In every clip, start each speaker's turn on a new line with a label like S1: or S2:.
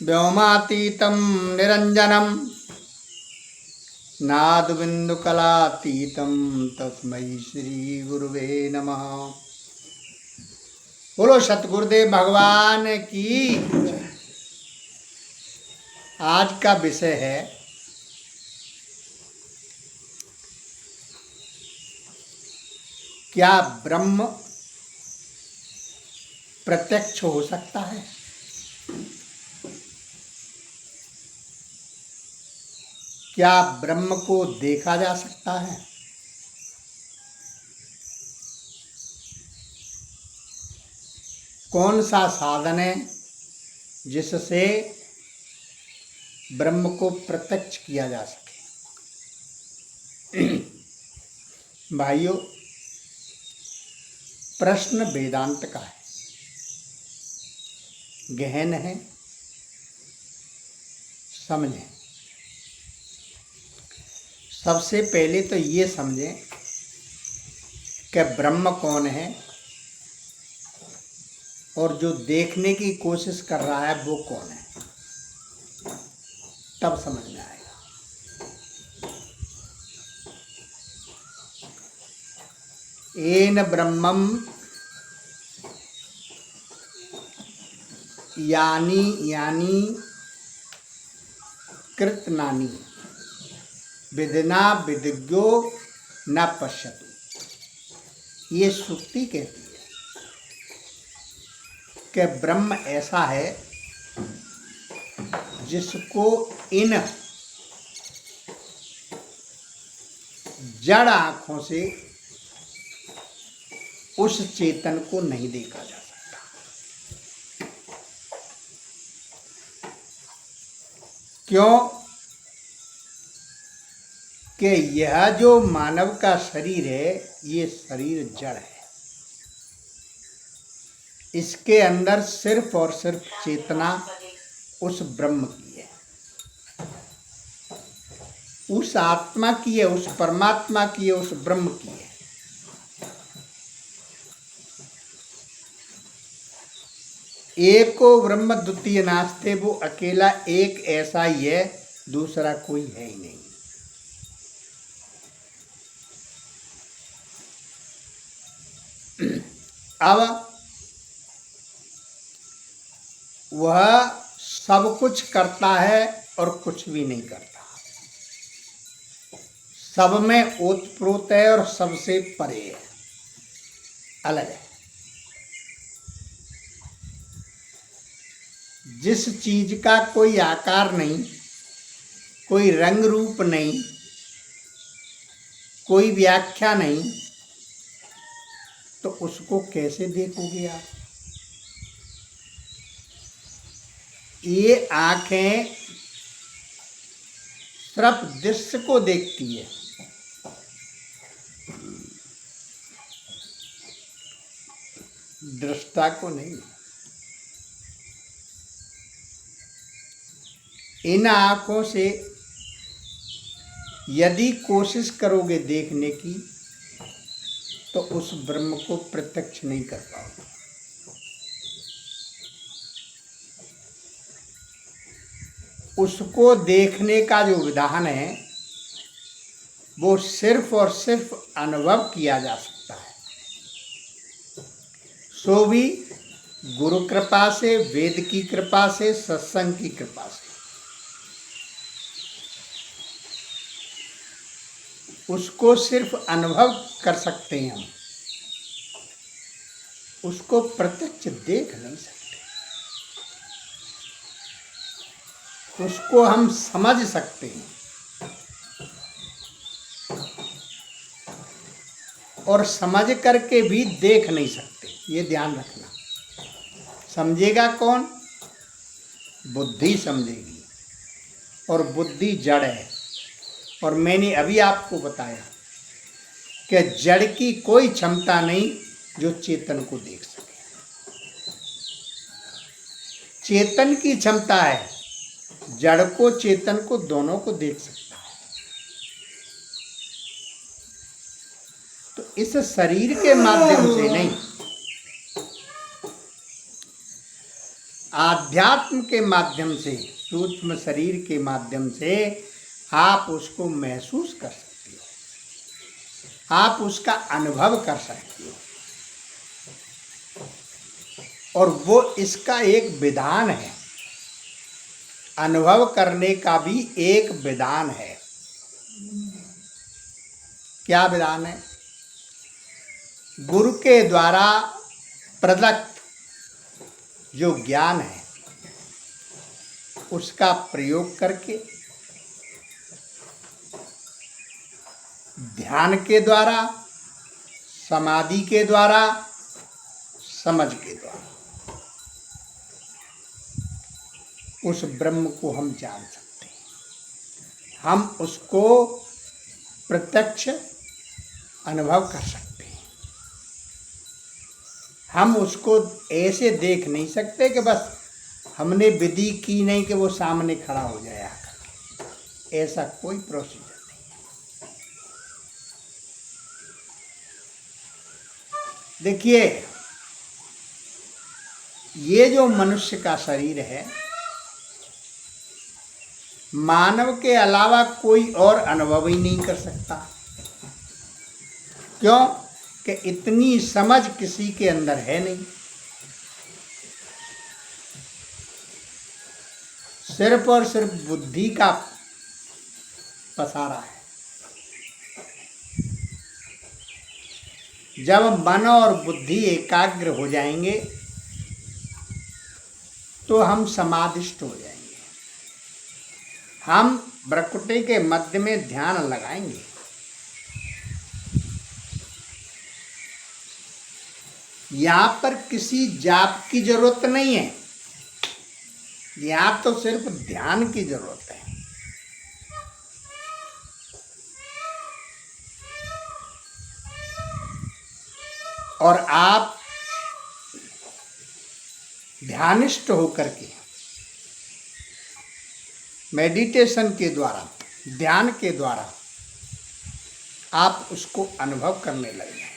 S1: व्योमातीतं निरंजनम नादबिंदुकलातीतं तस्मै श्री गुरुवे नमः। बोलो सतगुरुदेव भगवान की। आज का विषय है क्या ब्रह्म प्रत्यक्ष हो सकता है? क्या ब्रह्म को देखा जा सकता है? कौन सा साधन है जिससे ब्रह्म को प्रत्यक्ष किया जा सके? भाइयों, प्रश्न वेदांत का है, गहन है, समझें। सबसे पहले तो ये समझें कि ब्रह्म कौन है और जो देखने की कोशिश कर रहा है वो कौन है, तब समझ में आएगा। येन ब्रह्मम यानी कृतनानि विदिना विदिज्ञो न पश्यतु। ये श्रुति कहती है कि ब्रह्म ऐसा है जिसको इन जड़ आंखों से उस चेतन को नहीं देखा जा सकता। क्यों? कि यह जो मानव का शरीर है, ये शरीर जड़ है। इसके अंदर सिर्फ और सिर्फ चेतना उस ब्रह्म की है, उस आत्मा की है, उस परमात्मा की है, उस ब्रह्म की है। एको ब्रह्म द्वितीय नास्ते, वो अकेला एक ऐसा ही है, दूसरा कोई है ही नहीं। अब वह सब कुछ करता है और कुछ भी नहीं करता, सब में ओतप्रोत है और सबसे परे है, अलग है। जिस चीज का कोई आकार नहीं, कोई रंग रूप नहीं, कोई व्याख्या नहीं, तो उसको कैसे देखोगे आप? ये आंखें सिर्फ दृश्य को देखती है, दृष्टा को नहीं। इन आंखों से यदि कोशिश करोगे देखने की, तो उस ब्रह्म को प्रत्यक्ष नहीं कर पाओगे। उसको देखने का जो विधान है वो सिर्फ और सिर्फ अनुभव किया जा सकता है, सो भी गुरु कृपा से, वेद की कृपा से, सत्संग की कृपा से। उसको सिर्फ अनुभव कर सकते हैं हम, उसको प्रत्यक्ष देख नहीं सकते। उसको हम समझ सकते हैं और समझ करके भी देख नहीं सकते, ये ध्यान रखना। समझेगा कौन? बुद्धि समझेगी, और बुद्धि जड़ है। और मैंने अभी आपको बताया कि जड़ की कोई क्षमता नहीं जो चेतन को देख सके। चेतन की क्षमता है, जड़ को चेतन को दोनों को देख सकता है। तो इस शरीर के माध्यम से नहीं, आध्यात्म के माध्यम से, सूक्ष्म शरीर के माध्यम से आप उसको महसूस कर सकते हो, आप उसका अनुभव कर सकते हो। और वो इसका एक विधान है, अनुभव करने का भी एक विधान है। क्या विधान है? गुरु के द्वारा प्रदत्त जो ज्ञान है उसका प्रयोग करके, ध्यान के द्वारा, समाधि के द्वारा, समझ के द्वारा उस ब्रह्म को हम जान सकते हैं, हम उसको प्रत्यक्ष अनुभव कर सकते हैं। हम उसको ऐसे देख नहीं सकते कि बस हमने विधि की नहीं कि वो सामने खड़ा हो जाए आकर, ऐसा कोई प्रोसीजर नहीं है। देखिए, ये जो मनुष्य का शरीर है, मानव के अलावा कोई और अनुभव ही नहीं कर सकता। क्यों? कि इतनी समझ किसी के अंदर है नहीं। सिर्फ और सिर्फ बुद्धि का पसारा है। जब मन और बुद्धि एकाग्र हो जाएंगे तो हम समाधिष्ट हो जाएंगे। हम भ्रकुटी के मध्य में ध्यान लगाएंगे। यहाँ पर किसी जाप की जरूरत नहीं है, यहाँ तो सिर्फ ध्यान की जरूरत है। और आप ध्यानिष्ठ होकर के मेडिटेशन के द्वारा, ध्यान के द्वारा आप उसको अनुभव करने लग जाए।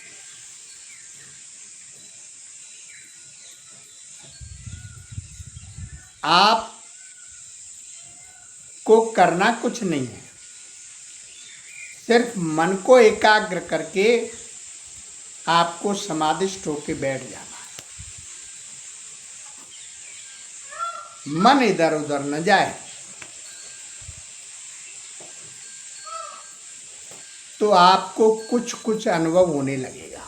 S1: आप को करना कुछ नहीं है, सिर्फ मन को एकाग्र करके आपको समाधिष्ठ होकर बैठ जाना है। मन इधर उधर न जाए तो आपको कुछ कुछ अनुभव होने लगेगा।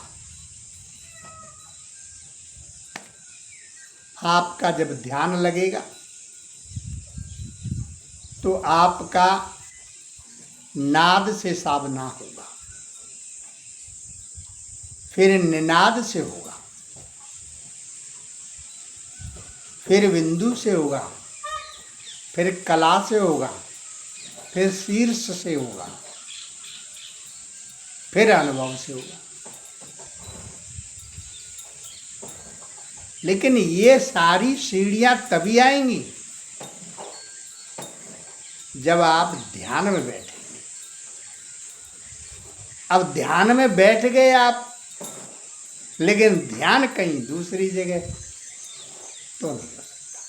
S1: आपका जब ध्यान लगेगा तो आपका नाद से साधना होगा, फिर निनाद से होगा, फिर बिंदु से होगा, फिर कला से होगा, फिर शीर्ष से होगा, फिर अनुभव से होगा। लेकिन ये सारी सीढ़ियां तभी आएंगी जब आप ध्यान में बैठेंगे। अब ध्यान में बैठ गए आप, लेकिन ध्यान कहीं दूसरी जगह तो नहीं हो सकता।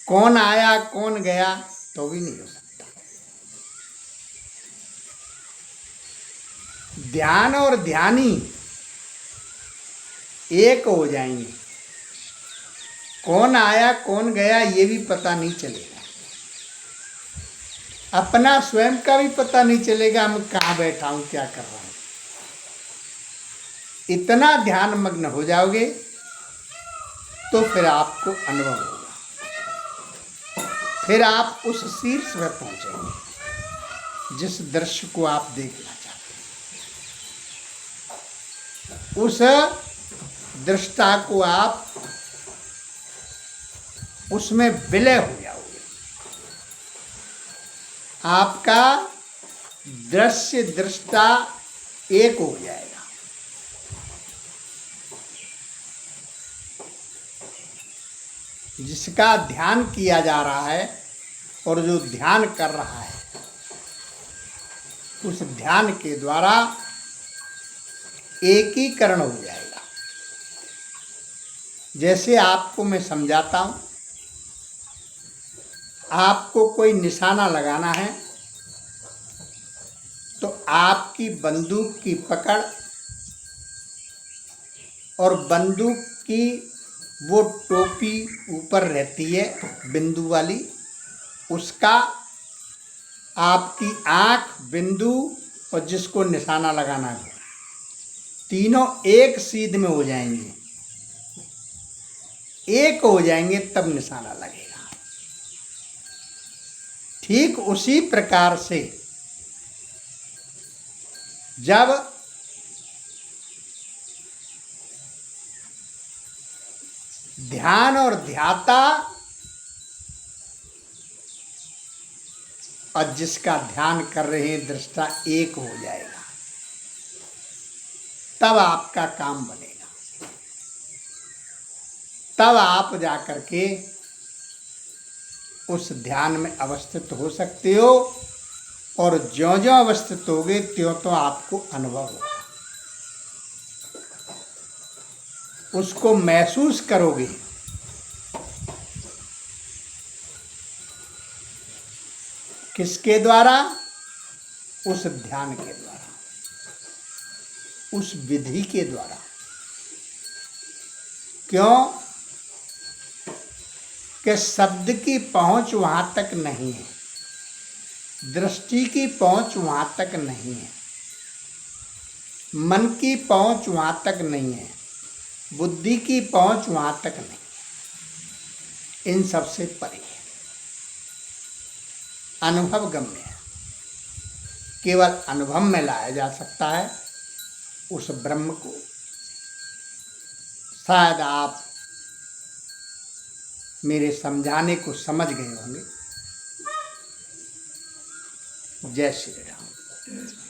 S1: कौन आया कौन गया तो भी नहीं हो सकता। ध्यान और ध्यानी एक हो जाएंगे। कौन आया कौन गया ये भी पता नहीं चलेगा। अपना स्वयं का भी पता नहीं चलेगा, हम कहाँ बैठा हूं, क्या कर रहा हूं। इतना ध्यान मग्न हो जाओगे तो फिर आपको अनुभव होगा, फिर आप उस शीर्ष पर पहुंचेंगे जिस दृश्य को आप देखना चाहते हैं। उस दृष्टा को आप उसमें विलय हो जाओगे। आपका दृश्य दृष्टा एक हो जाएगा। जिसका ध्यान किया जा रहा है और जो ध्यान कर रहा है, उस ध्यान के द्वारा एकीकरण हो जाएगा। जैसे आपको मैं समझाता हूं, आपको कोई निशाना लगाना है तो आपकी बंदूक की पकड़ और बंदूक की वो टोपी ऊपर रहती है बिंदु वाली, उसका आपकी आंख, बिंदु और जिसको निशाना लगाना है, तीनों एक सीध में हो जाएंगे, एक हो जाएंगे तब निशाना लगेगा। ठीक उसी प्रकार से जब ध्यान और ध्याता और जिसका ध्यान कर रहे हैं दृष्टा एक हो जाएगा, तब आपका काम बनेगा, तब आप जाकर के उस ध्यान में अवस्थित हो सकते हो। और ज्यों-ज्यों अवस्थित होगे त्यों-त्यों आपको अनुभव होगा, उसको महसूस करोगे। किसके द्वारा? उस ध्यान के द्वारा, उस विधि के द्वारा। क्यों? कि शब्द की पहुंच वहां तक नहीं है, दृष्टि की पहुंच वहां तक नहीं है, मन की पहुंच वहां तक नहीं है, बुद्धि की पहुंच वहां तक नहीं, इन सबसे परे है, अनुभव गम्य है। केवल अनुभव में लाया जा सकता है उस ब्रह्म को। शायद आप मेरे समझाने को समझ गए होंगे। जय श्री राम।